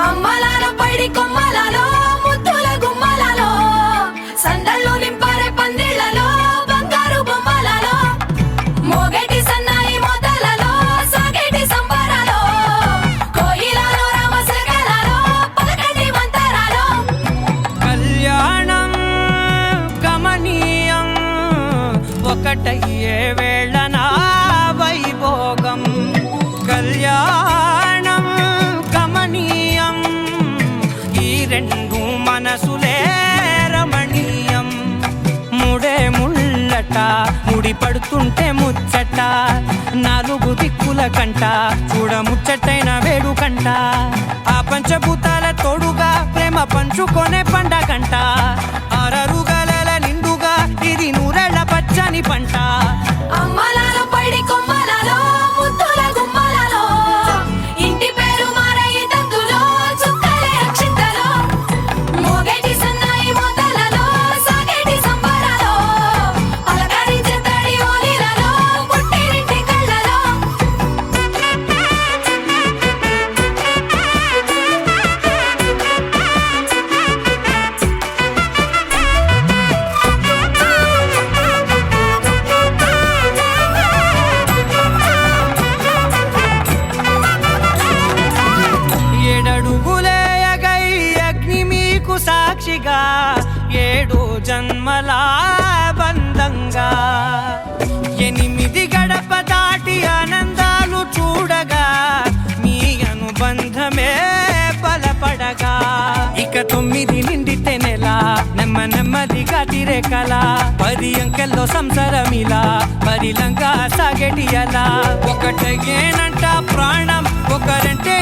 అమ్మలాల పైడి కొమ్మలలో ముద్దుల గుమ్మలలో సందళ్ళు నింపారే పందిళ్లలో బంగారు బొమ్మలలో మోగేటి సన్నాయి మోతలలో సాగేటి సంబరాలో కోయిలలో రామశకలలో పలకటి మంతరాలో కళ్యాణం గమనీయం ఒకటయ్యే వేళ నా వైభోగం కళ్యాణం గమనీయం ఈ రెండు మనసులే రమణీయం ముడే ముళ్ళట ముడి పడుతుంటే ముచ్చట నాలుగు దిక్కుల కంట చూడ ముచ్చటైన వేడుకంట ఆ పంచభూతాల తోడుగా ప్రేమ పంచుకొనే పండగంట ఆరరుగల నిండుగా ఇది నూరెళ్ళ పచ్చని పంట అమ్మలాల పైడి కొమ్మలలో ముద్దుల గుమ్మలలో ఇంటి పేరు మారయి తందులో చుక్కలే అక్షింతలో మోగేటి సన్నాయి మోతలలో సాగేటి సంబరాలో పలకరించే తడి ఓలిలలో పుట్టినింటి కళ్ళలో ఏడడుగులే ఎగై అగ్ని మీకు సాక్షిగా ఏడు జన్మల బంధంగా ఎనిమిది గడప దాటి ఆనందాలు చూడగా మీ అనుబంధమే బలపడగా ఇక 9 నిండితే నెల నెమ్మదిగా తిరే కల 10 అంకెల్లో సంసారమిలా పరిలంగా సాగేటి అలా ఒకటేనంట ప్రాణం ఒకరంటే